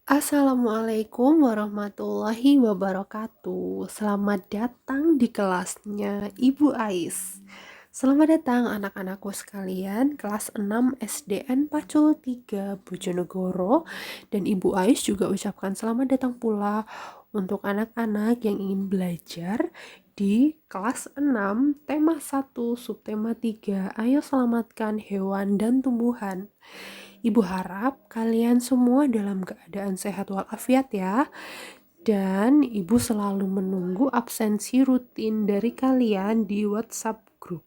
Assalamualaikum warahmatullahi wabarakatuh. Selamat datang di kelasnya Ibu Ais. Selamat datang anak-anakku sekalian, kelas 6 SDN Pacul 3 Bojonegoro, dan Ibu Ais juga ucapkan selamat datang pula untuk anak-anak yang ingin belajar di kelas 6 tema 1 subtema 3. Ayo selamatkan hewan dan tumbuhan. Ibu harap kalian semua dalam keadaan sehat walafiat ya. Dan Ibu selalu menunggu absensi rutin dari kalian di WhatsApp group.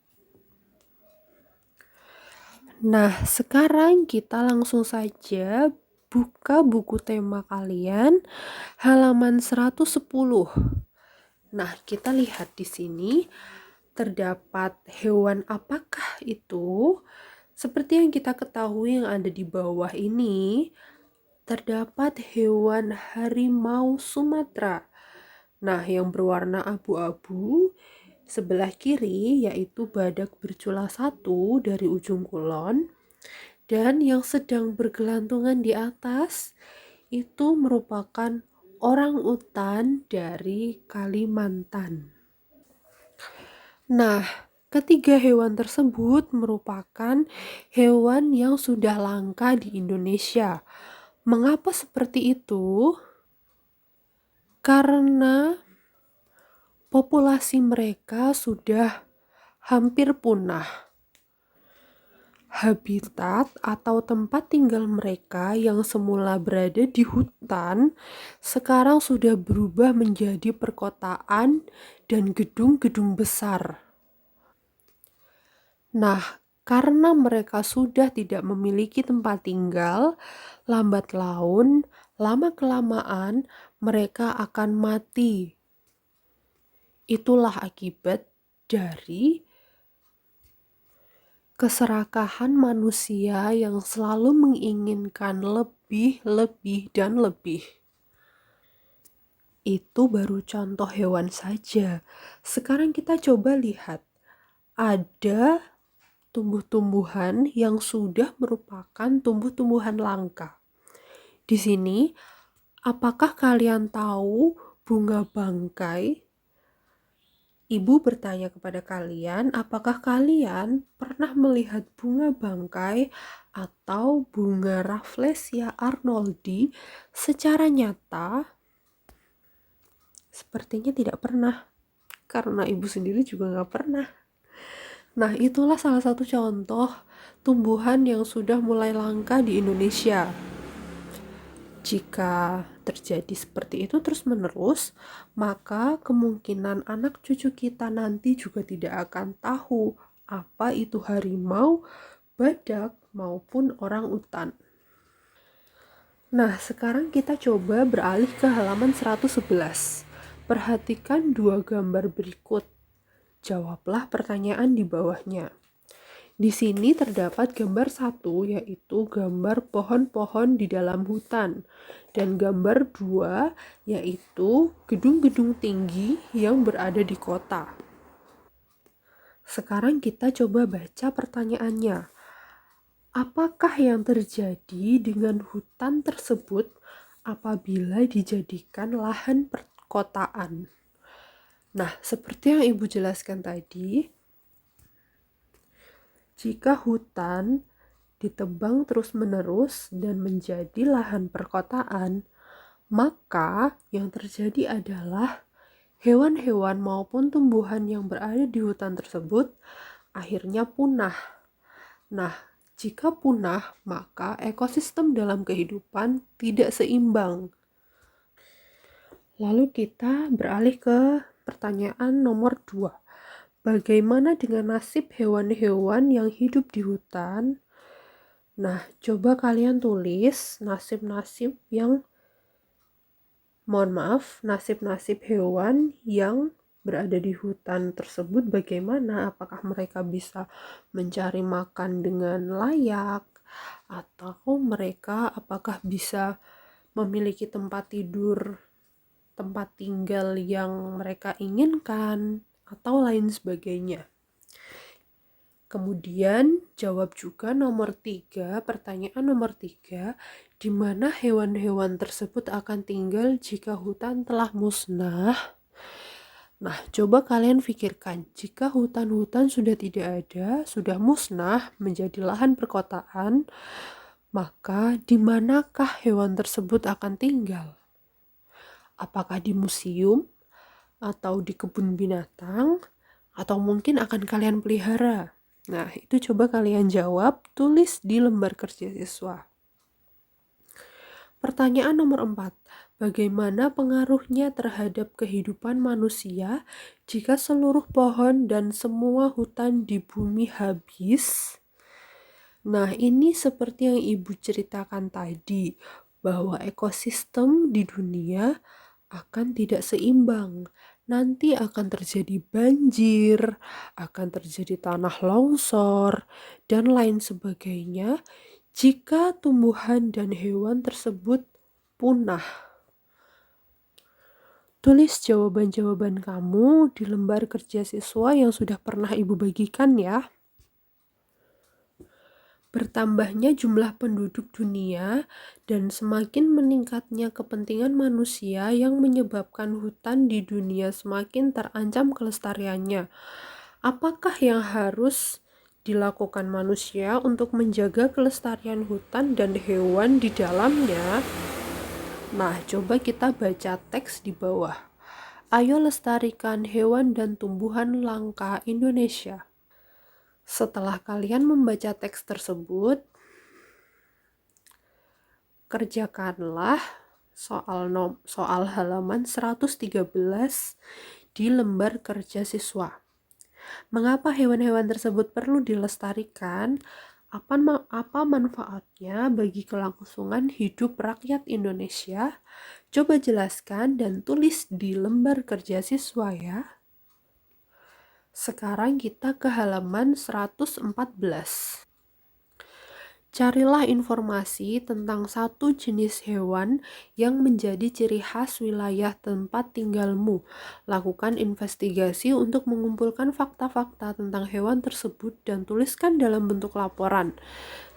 Nah, sekarang kita langsung saja buka buku tema kalian halaman 110. Nah, kita lihat di sini terdapat hewan apakah itu? Seperti yang kita ketahui yang ada di bawah ini, terdapat hewan harimau Sumatera. Nah, yang berwarna abu-abu sebelah kiri yaitu badak bercula 1 dari ujung kulon, dan yang sedang bergelantungan di atas itu merupakan orang utan dari Kalimantan. Nah, ketiga hewan tersebut merupakan hewan yang sudah langka di Indonesia. Mengapa seperti itu? Karena populasi mereka sudah hampir punah. Habitat atau tempat tinggal mereka yang semula berada di hutan sekarang sudah berubah menjadi perkotaan dan gedung-gedung besar. Nah, karena mereka sudah tidak memiliki tempat tinggal, lambat laun, lama-kelamaan mereka akan mati. Itulah akibat dari keserakahan manusia yang selalu menginginkan lebih, dan lebih. Itu baru contoh hewan saja. Sekarang kita coba lihat. Ada tumbuh-tumbuhan yang sudah merupakan tumbuh-tumbuhan langka. Di sini, apakah kalian tahu bunga bangkai? Ibu bertanya kepada kalian, apakah kalian pernah melihat bunga bangkai atau bunga Rafflesia arnoldi secara nyata? Sepertinya tidak pernah, karena ibu sendiri juga nggak pernah. Nah, itulah salah satu contoh tumbuhan yang sudah mulai langka di Indonesia. Jika terjadi seperti itu terus-menerus, maka kemungkinan anak cucu kita nanti juga tidak akan tahu apa itu harimau, badak, maupun orang utan. Nah, sekarang kita coba beralih ke halaman 111. Perhatikan dua gambar berikut. Jawablah pertanyaan di bawahnya. Di sini terdapat gambar 1, yaitu gambar pohon-pohon di dalam hutan, dan gambar 2, yaitu gedung-gedung tinggi yang berada di kota. Sekarang kita coba baca pertanyaannya. Apakah yang terjadi dengan hutan tersebut apabila dijadikan lahan perkotaan? Nah, seperti yang Ibu jelaskan tadi, jika hutan ditebang terus-menerus dan menjadi lahan perkotaan, maka yang terjadi adalah hewan-hewan maupun tumbuhan yang berada di hutan tersebut akhirnya punah. Nah, jika punah, maka ekosistem dalam kehidupan tidak seimbang. Lalu kita beralih ke pertanyaan nomor 2. Bagaimana dengan nasib hewan-hewan yang hidup di hutan? Nah, coba kalian tulis nasib-nasib hewan yang berada di hutan tersebut bagaimana? Apakah mereka bisa mencari makan dengan layak? Atau mereka apakah bisa memiliki tempat tidur, tempat tinggal yang mereka inginkan? Atau lain sebagainya. Kemudian jawab juga pertanyaan nomor 3, di mana hewan-hewan tersebut akan tinggal jika hutan telah musnah. Nah, coba kalian pikirkan, jika hutan-hutan sudah tidak ada, sudah musnah menjadi lahan perkotaan, maka di manakah hewan tersebut akan tinggal? Apakah di museum, atau di kebun binatang, atau mungkin akan kalian pelihara? Nah, itu coba kalian jawab, tulis di lembar kerja siswa. Pertanyaan nomor 4. Bagaimana pengaruhnya terhadap kehidupan manusia jika seluruh pohon dan semua hutan di bumi habis? Nah, ini seperti yang Ibu ceritakan tadi, bahwa ekosistem di dunia akan tidak seimbang. Nanti akan terjadi banjir, akan terjadi tanah longsor, dan lain sebagainya jika tumbuhan dan hewan tersebut punah. Tulis jawaban-jawaban kamu di lembar kerja siswa yang sudah pernah Ibu bagikan ya. Bertambahnya jumlah penduduk dunia dan semakin meningkatnya kepentingan manusia yang menyebabkan hutan di dunia semakin terancam kelestariannya. Apakah yang harus dilakukan manusia untuk menjaga kelestarian hutan dan hewan di dalamnya? Nah, coba kita baca teks di bawah. Ayo lestarikan hewan dan tumbuhan langka Indonesia. Setelah kalian membaca teks tersebut, kerjakanlah soal halaman 113 di lembar kerja siswa. Mengapa hewan-hewan tersebut perlu dilestarikan? Apa manfaatnya bagi kelangsungan hidup rakyat Indonesia? Coba jelaskan dan tulis di lembar kerja siswa ya. Sekarang kita ke halaman 114. Carilah informasi tentang satu jenis hewan yang menjadi ciri khas wilayah tempat tinggalmu. Lakukan investigasi untuk mengumpulkan fakta-fakta tentang hewan tersebut dan tuliskan dalam bentuk laporan.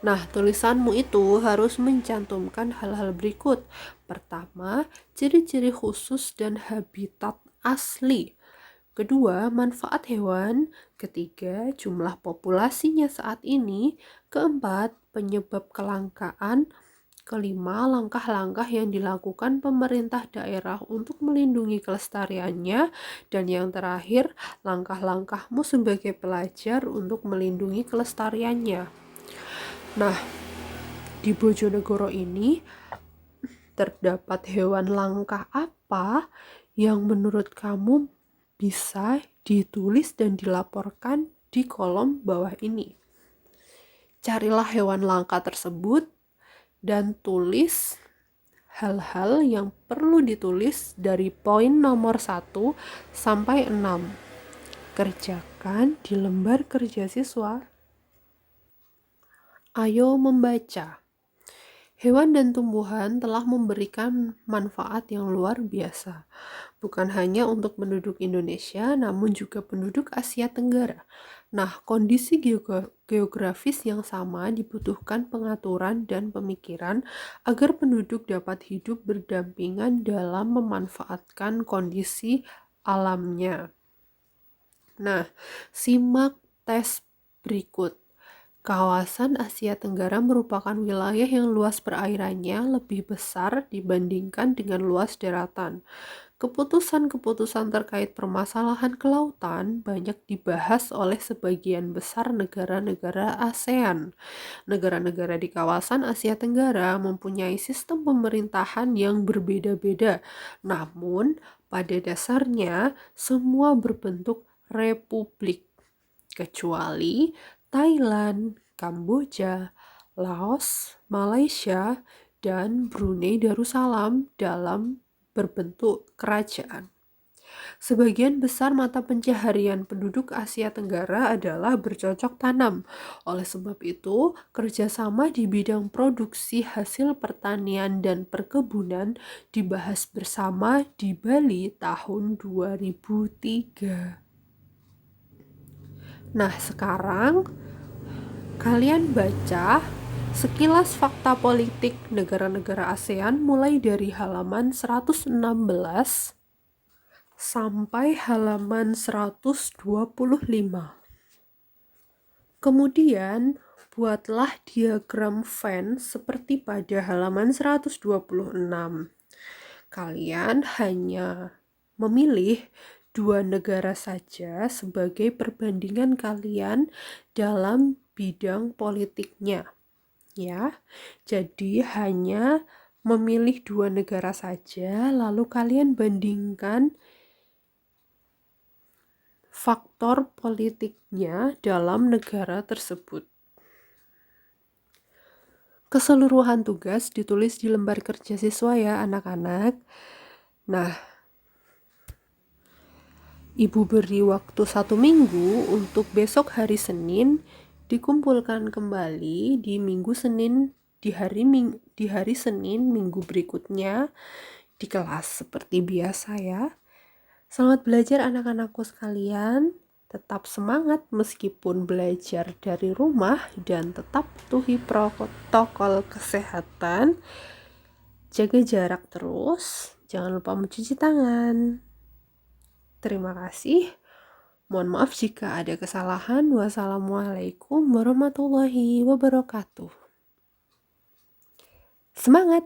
Nah, tulisanmu itu harus mencantumkan hal-hal berikut. Pertama, ciri-ciri khusus dan habitat asli. Kedua, manfaat hewan. Ketiga, jumlah populasinya saat ini. Keempat, penyebab kelangkaan. Kelima, langkah-langkah yang dilakukan pemerintah daerah untuk melindungi kelestariannya. Dan yang terakhir, langkah-langkahmu sebagai pelajar untuk melindungi kelestariannya. Nah, di Bojonegoro ini terdapat hewan langka apa yang menurut kamu bisa ditulis dan dilaporkan di kolom bawah ini. Carilah hewan langka tersebut dan tulis hal-hal yang perlu ditulis dari poin nomor 1 sampai 6. Kerjakan di lembar kerja siswa. Ayo membaca. Hewan dan tumbuhan telah memberikan manfaat yang luar biasa, bukan hanya untuk penduduk Indonesia, namun juga penduduk Asia Tenggara. Nah, kondisi geografis yang sama dibutuhkan pengaturan dan pemikiran agar penduduk dapat hidup berdampingan dalam memanfaatkan kondisi alamnya. Nah, simak tes berikut. Kawasan Asia Tenggara merupakan wilayah yang luas perairannya lebih besar dibandingkan dengan luas daratan. Keputusan-keputusan terkait permasalahan kelautan banyak dibahas oleh sebagian besar negara-negara ASEAN. Negara-negara di kawasan Asia Tenggara mempunyai sistem pemerintahan yang berbeda-beda, namun pada dasarnya semua berbentuk republik, kecuali Thailand, Kamboja, Laos, Malaysia, dan Brunei Darussalam dalam berbentuk kerajaan. Sebagian besar mata pencaharian penduduk Asia Tenggara adalah bercocok tanam. Oleh sebab itu, kerjasama di bidang produksi hasil pertanian dan perkebunan dibahas bersama di Bali tahun 2003. Nah, sekarang kalian baca sekilas fakta politik negara-negara ASEAN mulai dari halaman 116 sampai halaman 125. Kemudian, buatlah diagram Venn seperti pada halaman 126. Kalian hanya memilih dua negara saja sebagai perbandingan kalian dalam bidang politiknya. Ya, jadi hanya memilih dua negara saja, lalu kalian bandingkan faktor politiknya dalam negara tersebut. Keseluruhan tugas ditulis di lembar kerja siswa ya anak-anak. Nah, Ibu beri waktu 1 minggu untuk besok hari Senin dikumpulkan kembali di hari Senin minggu berikutnya di kelas seperti biasa ya. Selamat belajar anak-anakku sekalian. Tetap semangat meskipun belajar dari rumah dan tetap patuhi protokol kesehatan. Jaga jarak terus, jangan lupa mencuci tangan. Terima kasih. Mohon maaf jika ada kesalahan. Wassalamualaikum warahmatullahi wabarakatuh. Semangat!